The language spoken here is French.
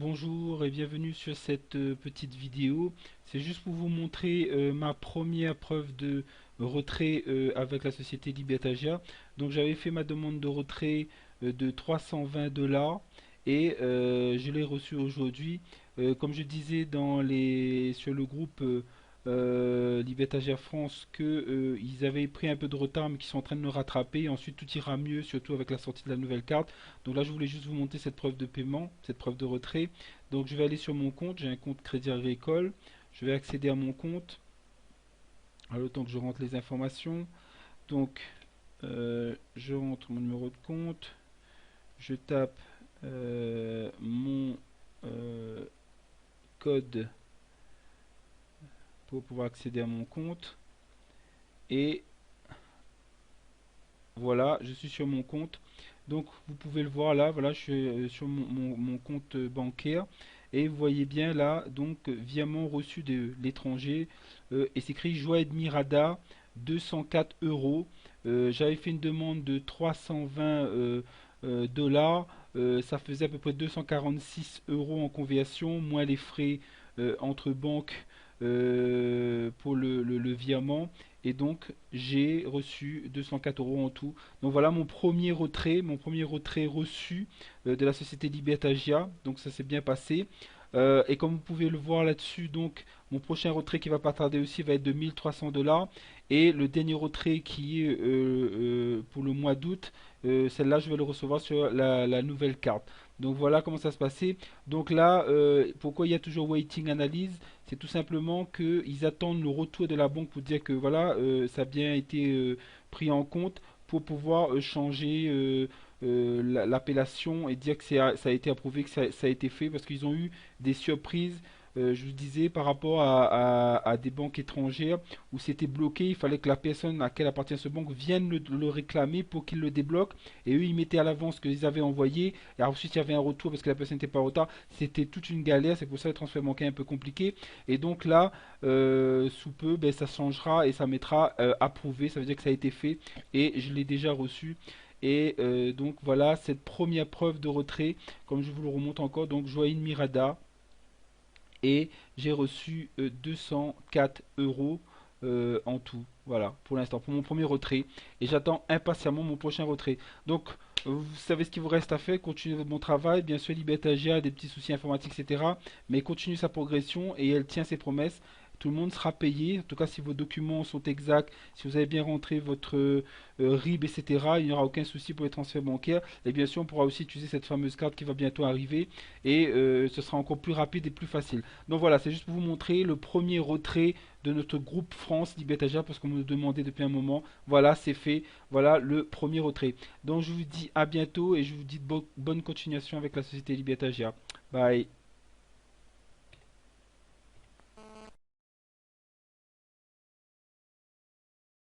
Bonjour et bienvenue sur cette petite vidéo. C'est juste pour vous montrer ma première preuve de retrait avec la société Libertagia. Donc j'avais fait ma demande de retrait de 320 dollars et je l'ai reçu aujourd'hui. Comme je disais sur le groupe Libertagia France que ils avaient pris un peu de retard mais qu'ils sont en train de le rattraper. Et ensuite tout ira mieux, surtout avec la sortie de la nouvelle carte. Donc là je voulais juste vous montrer cette preuve de paiement, cette preuve de retrait. Donc je vais aller sur mon compte, j'ai un compte Crédit Agricole, je vais accéder à mon compte, alors le temps que je rentre les informations. Donc je rentre mon numéro de compte, je tape mon euh, code pour pouvoir accéder à mon compte et voilà, je suis sur mon compte. Donc vous pouvez le voir là, voilà, je suis sur mon compte bancaire et vous voyez bien là, donc virement reçu de l'étranger et c'est écrit Joie Admirada 204 euros. J'avais fait une demande de 320 dollars, ça faisait à peu près 246 euros en conversion, moins les frais entre banques pour le virement. Et donc j'ai reçu 204 euros en tout. Donc voilà mon premier retrait reçu de la société Libertagia. Donc ça s'est bien passé. Et comme vous pouvez le voir là-dessus, donc mon prochain retrait qui va pas tarder aussi va être de 1300 dollars. Et le dernier retrait qui est pour le mois d'août, celle-là je vais le recevoir sur la nouvelle carte. Donc voilà comment ça se passait. Donc là, pourquoi il y a toujours waiting analyse? C'est tout simplement qu'ils attendent le retour de la banque pour dire que voilà, ça a bien été pris en compte pour pouvoir changer l'appellation et dire que ça a été approuvé, que ça a été fait, parce qu'ils ont eu des surprises, je vous disais, par rapport à des banques étrangères où c'était bloqué, il fallait que la personne à laquelle appartient ce banque vienne le réclamer pour qu'il le débloque, et eux ils mettaient à l'avance ce qu'ils avaient envoyé, et ensuite il y avait un retour parce que la personne n'était pas en retard, c'était toute une galère, c'est pour ça que le transfert bancaire est un peu compliqué, et donc là, sous peu, ben, ça changera et ça mettra approuvé, ça veut dire que ça a été fait, et je l'ai déjà reçu. Et donc voilà cette première preuve de retrait, comme je vous le remonte encore, donc Joaquin Mirada, et j'ai reçu 204 euros en tout. Voilà, pour l'instant, pour mon premier retrait. Et j'attends impatiemment mon prochain retrait. Donc, vous savez ce qu'il vous reste à faire. Continuez votre bon travail. Bien sûr, Libertagia a des petits soucis informatiques, etc. Mais continue sa progression et elle tient ses promesses. Tout le monde sera payé. En tout cas, si vos documents sont exacts, si vous avez bien rentré votre RIB, etc., il n'y aura aucun souci pour les transferts bancaires. Et bien sûr, on pourra aussi utiliser cette fameuse carte qui va bientôt arriver. Et ce sera encore plus rapide et plus facile. Donc voilà, c'est juste pour vous montrer le premier retrait de notre groupe France Libertagia parce qu'on me le demandait depuis un moment. Voilà, c'est fait. Voilà le premier retrait. Donc je vous dis à bientôt et je vous dis bonne continuation avec la société Libertagia. Bye.